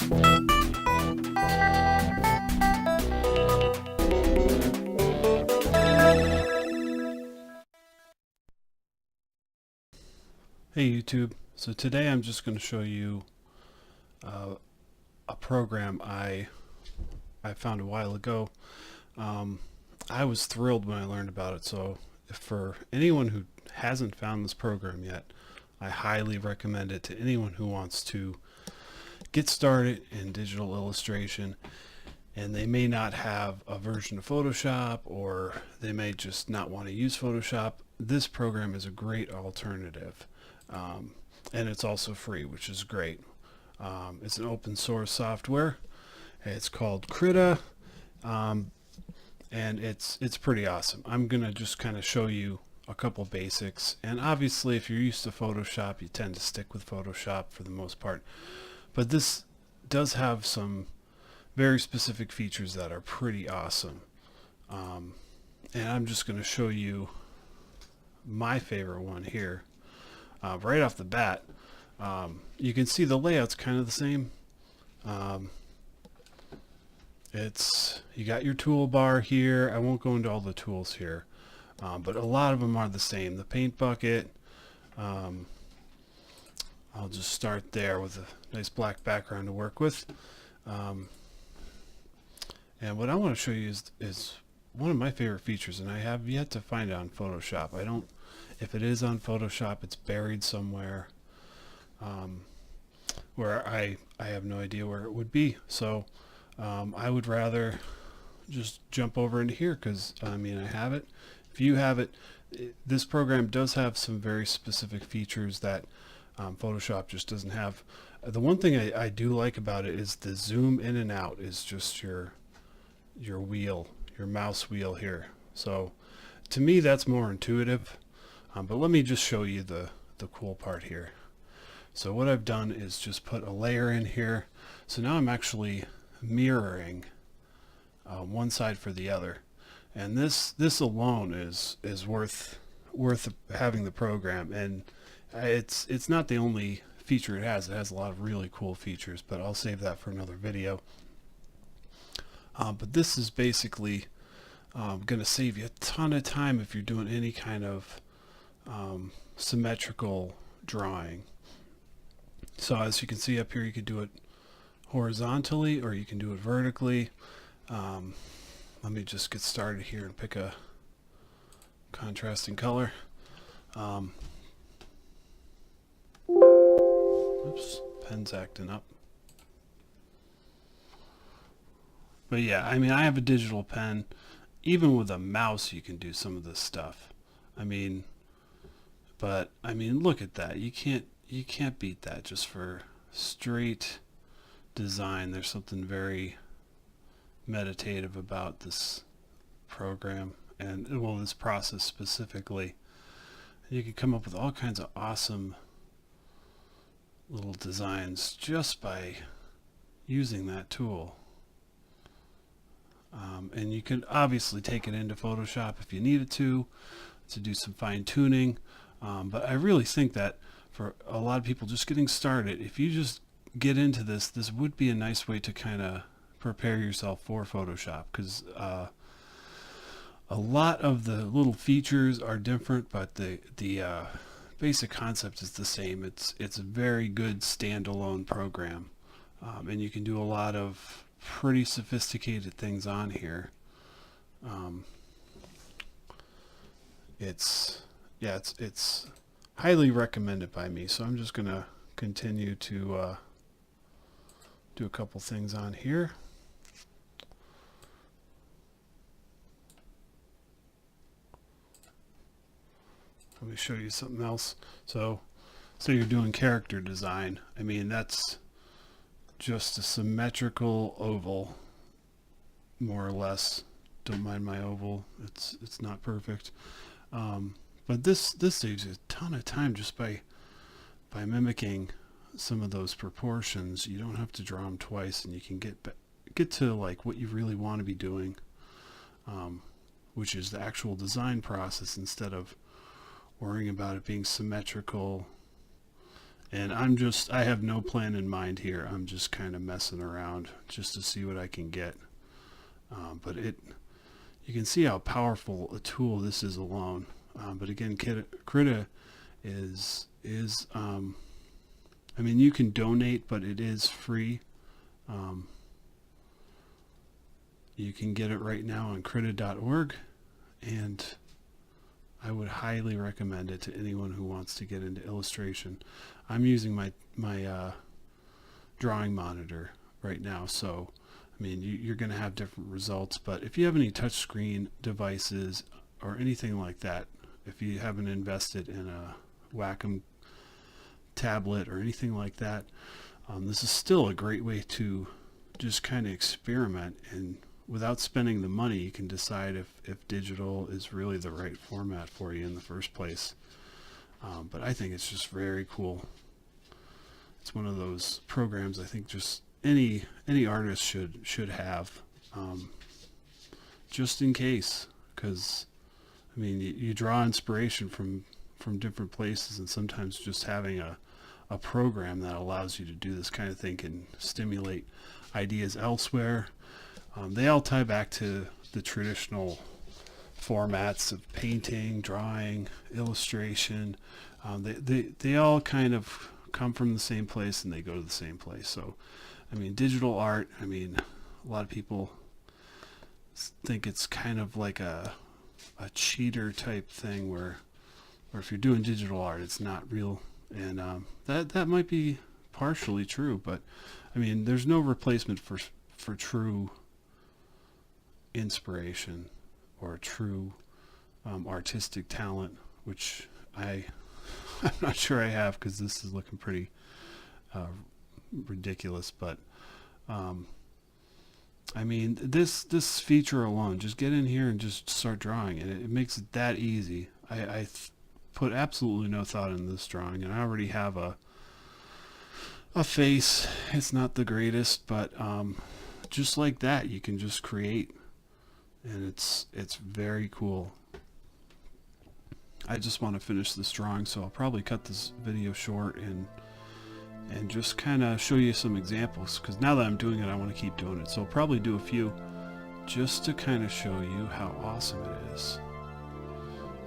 Hey YouTube, so today I'm just going to show you a program I found a while ago. I was thrilled when I learned about it, so if for anyone who hasn't found this program yet, I highly recommend it to anyone who wants to get started in digital illustration, and they may not have a version of Photoshop, or they may just not want to use Photoshop. This program is a great alternative. And it's also free, which is great. It's an open source software. It's called Krita, and it's pretty awesome. I'm gonna just kind of show you a couple basics, and obviously if you're used to Photoshop, you tend to stick with Photoshop for the most part, but this does have some very specific features that are pretty awesome. And I'm just going to show you my favorite one here. Right off the bat, you can see the layout's kind of the same. You got your toolbar here. I won't go into all the tools here, but a lot of them are the same. The paint bucket, I'll just start there with a nice black background to work with. And what I want to show you is one of my favorite features, and I have yet to find it on Photoshop. If it is on Photoshop, it's buried somewhere where I have no idea where it would be. So I would rather just jump over into here because I mean I have it. If you have it, this program does have some very specific features that Photoshop just doesn't have. The one thing I do like about it is the zoom in and out is just your wheel, your mouse wheel here. So to me that's more intuitive. But let me just show you the cool part here. So what I've done is just put a layer in here. So now I'm actually mirroring one side for the other, and this alone is worth having the program. And it's not the only feature it has. It has a lot of really cool features, but I'll save that for another video. But this is basically going to save you a ton of time if you're doing any kind of symmetrical drawing. So as you can see up here, you could do it horizontally or you can do it vertically. Let me just get started here and pick a contrasting color. Oops, pen's acting up. But yeah, I mean, I have a digital pen. Even with a mouse you can do some of this stuff. But I mean, look at that. You can't beat that just for straight design. There's something very meditative about this program, and well, this process specifically. You can come up with all kinds of awesome little designs just by using that tool. And you can obviously take it into Photoshop if you needed to do some fine-tuning. But I really think that for a lot of people just getting started, if you just get into this would be a nice way to kind of prepare yourself for Photoshop, because a lot of the little features are different, but the basic concept is the same. It's a very good standalone program, and you can do a lot of pretty sophisticated things on here. It's highly recommended by me, so I'm just gonna continue to do a couple things on here. Let me show you something else. So you're doing character design. I mean, that's just a symmetrical oval, more or less. Don't mind my oval, it's not perfect. But this saves you a ton of time just by mimicking some of those proportions. You don't have to draw them twice, and you can get to like what you really want to be doing, which is the actual design process, instead of worrying about it being symmetrical And I have no plan in mind here. I'm just kind of messing around just to see what I can get. But you can see how powerful a tool this is alone. But again, Krita is I mean, you can donate, but it is free. You can get it right now on krita.org, and I would highly recommend it to anyone who wants to get into illustration. I'm using my drawing monitor right now, so I mean you're going to have different results. But if you have any touchscreen devices or anything like that, if you haven't invested in a Wacom tablet or anything like that, this is still a great way to just kind of experiment, and without spending the money you can decide if digital is really the right format for you in the first place. But I think it's just very cool. It's one of those programs I think just any artist should have, just in case, because I mean you draw inspiration from different places, and sometimes just having a program that allows you to do this kind of thing can stimulate ideas elsewhere. They all tie back to the traditional formats of painting, drawing, illustration. They all kind of come from the same place and they go to the same place. So, I mean, digital art, I mean, a lot of people think it's kind of like a cheater type thing where if you're doing digital art, it's not real. And that might be partially true, but I mean, there's no replacement for true inspiration or true artistic talent, which I'm not sure I have, because this is looking pretty ridiculous. But I mean, this feature alone, just get in here and just start drawing, and it makes it that easy. I put absolutely no thought in this drawing, and I already have a face. It's not the greatest, but just like that you can just create, and it's very cool. I just want to finish this drawing, so I'll probably cut this video short and just kind of show you some examples, because now that I'm doing it I want to keep doing it, so I'll probably do a few just to kind of show you how awesome it is.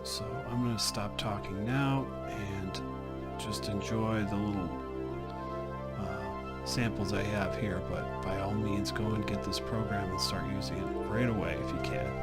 So I'm going to stop talking now and just enjoy the little samples I have here, but by all means go and get this program and start using it right away if you can.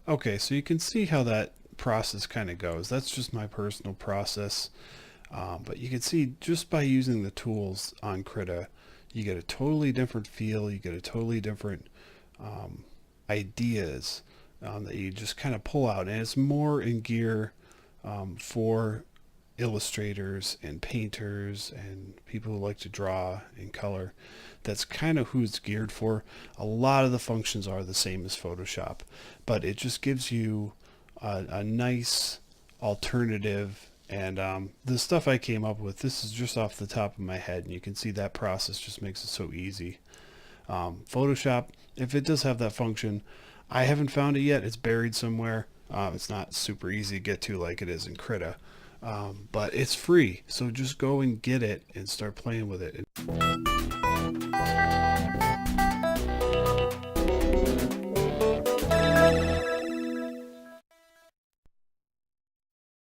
Okay, so you can see how that process kind of goes. That's just my personal process. But you can see just by using the tools on Krita, you get a totally different feel. You get a totally different um, ideas that you just kind of pull out. And it's more in gear for illustrators and painters and people who like to draw in color. That's kind of who it's geared for. A lot of the functions are the same as Photoshop, but it just gives you a nice alternative. And the stuff I came up with, this is just off the top of my head, and you can see that process just makes it so easy. Photoshop, if it does have that function, I haven't found it yet. It's buried somewhere. It's not super easy to get to like it is in Krita, but it's free. So just go and get it and start playing with it.